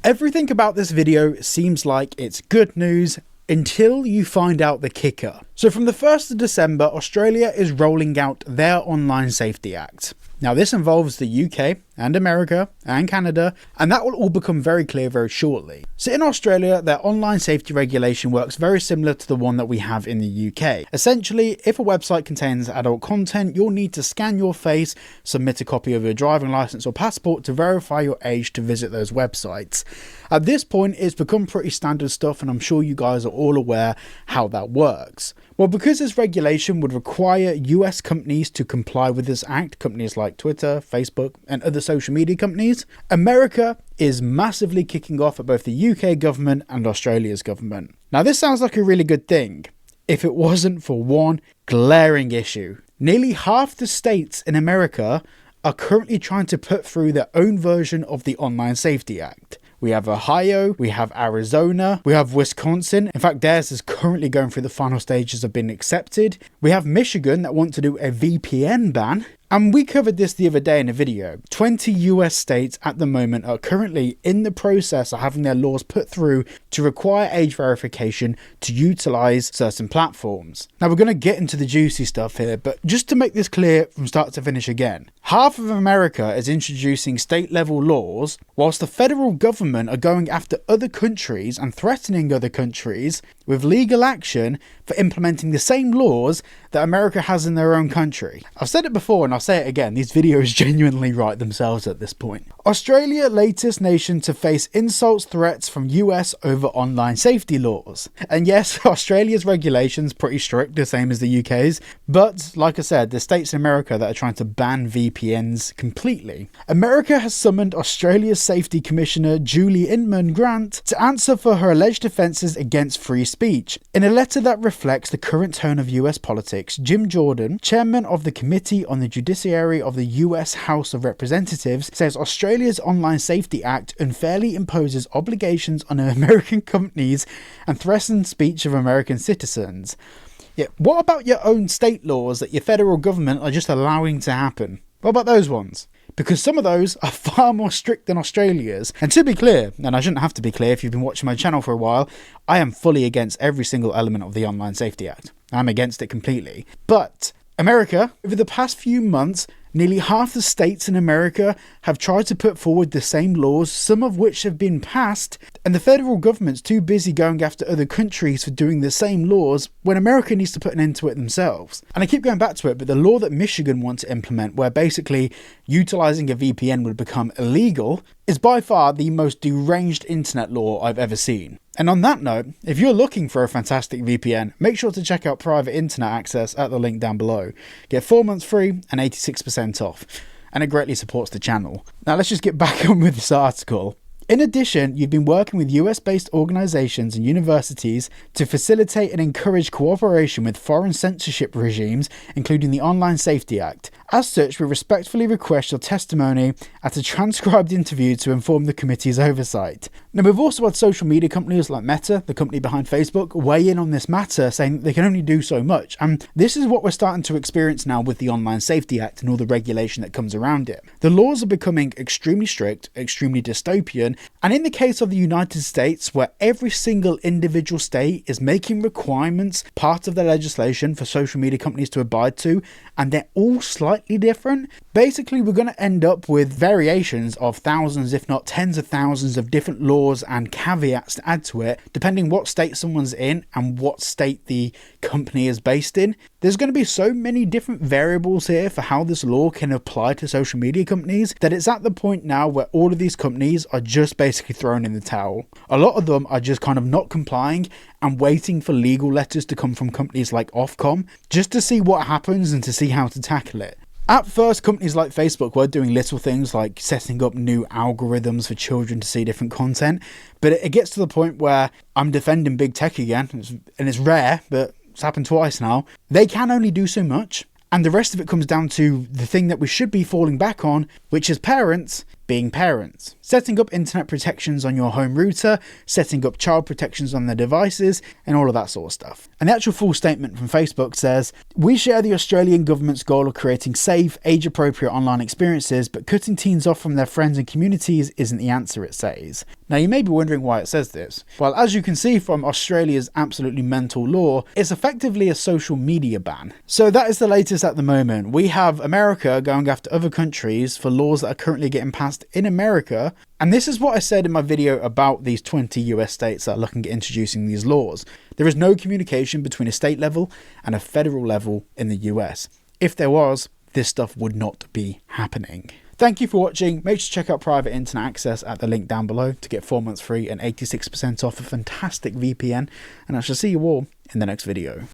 Everything about this video seems like it's good news until you find out the kicker. So from the 1st of December, Australia is rolling out their Online Safety Act. Now this involves the UK and America and Canada, and that will all become very clear very shortly. So in Australia, their online safety regulation works very similar to the one that we have in the UK. Essentially, if a website contains adult content, you'll need to scan your face, submit a copy of your driving license or passport to verify your age to visit those websites. At this point, it's become pretty standard stuff, and I'm sure you guys are all aware how that works. Well, because this regulation would require US companies to comply with this act, companies like Twitter, Facebook, and other social media companies, America is massively kicking off at both the UK government and Australia's government. Now, this sounds like a really good thing, if it wasn't for one glaring issue. Nearly half the states in America are currently trying to put through their own version of the Online Safety Act. We have Ohio, we have Arizona, we have Wisconsin. In fact, theirs is currently going through the final stages of being accepted. We have Michigan that want to do a VPN ban. And we covered this the other day in a video. 20 US states at the moment are currently in the process of having their laws put through to require age verification to utilize certain platforms. Now we're going to get into the juicy stuff here, but just to make this clear from start to finish again, half of America is introducing state level laws, whilst the federal government are going after other countries and threatening other countries with legal action for implementing the same laws that America has in their own country. I've said it before and I'll say it again, these videos genuinely write themselves at this point. Australia, latest nation to face insults, threats from US over online safety laws. And yes, Australia's regulations pretty strict, the same as the UK's, but like I said, there's states in America that are trying to ban VPNs completely. America has summoned Australia's Safety Commissioner Julie Inman Grant to answer for her alleged offences against free speech. In a letter that reflects the current tone of US politics, Jim Jordan, chairman of the Committee on the Judiciary of the US House of Representatives, says Australia's Online Safety Act unfairly imposes obligations on American companies and threatens speech of American citizens. Yeah, what about your own state laws that your federal government are just allowing to happen? What about those ones? Because some of those are far more strict than Australia's. And to be clear, and I shouldn't have to be clear if you've been watching my channel for a while, I am fully against every single element of the Online Safety Act. I'm against it completely. But America, over the past few months, nearly half the states in America have tried to put forward the same laws, some of which have been passed, and the federal government's too busy going after other countries for doing the same laws when America needs to put an end to it themselves. And I keep going back to it, but the law that Michigan want to implement, where basically utilizing a VPN would become illegal, is by far the most deranged internet law I've ever seen. And on that note, if you're looking for a fantastic VPN, make sure to check out private internet access at the link down below. Get 4 months free and 86% off, and it greatly supports the channel. Now let's just get back on with this article. In addition, you've been working with US-based organisations and universities to facilitate and encourage cooperation with foreign censorship regimes, including the Online Safety Act. As such, we respectfully request your testimony at a transcribed interview to inform the committee's oversight. Now, we've also had social media companies like Meta, the company behind Facebook, weigh in on this matter, saying that they can only do so much. And this is what we're starting to experience now with the Online Safety Act and all the regulation that comes around it. The laws are becoming extremely strict, extremely dystopian, and in the case of the United States, where every single individual state is making requirements part of their legislation for social media companies to abide to, and they're all slightly different, basically we're going to end up with variations of thousands, if not tens of thousands of different laws and caveats to add to it, depending what state someone's in and what state the company is based in. There's going to be so many different variables here for how this law can apply to social media companies that it's at the point now where all of these companies are just basically thrown in the towel. A lot of them are just kind of not complying and waiting for legal letters to come from companies like Ofcom just to see what happens and to see how to tackle it. At first, companies like Facebook were doing little things like setting up new algorithms for children to see different content, but it gets to the point where I'm defending big tech again, and it's rare, but it's happened twice now. They can only do so much, and the rest of it comes down to the thing that we should be falling back on, which is parents being parents, setting up internet protections on your home router, setting up child protections on their devices, and all of that sort of stuff. And the actual full statement from Facebook says, "We share the Australian government's goal of creating safe, age-appropriate online experiences, but cutting teens off from their friends and communities isn't the answer," it says. Now you may be wondering why it says this. Well, as you can see from Australia's absolutely mental law, it's effectively a social media ban. So that is the latest at the moment. We have America going after other countries for laws that are currently getting passed in America. And this is what I said in my video about these 20 US states that are looking at introducing these laws. There is no communication between a state level and a federal level in the US. If there was, this stuff would not be happening. Thank you for watching. Make sure to check out private internet access at the link down below to get 4 months free and 86% off a fantastic VPN. And I shall see you all in the next video.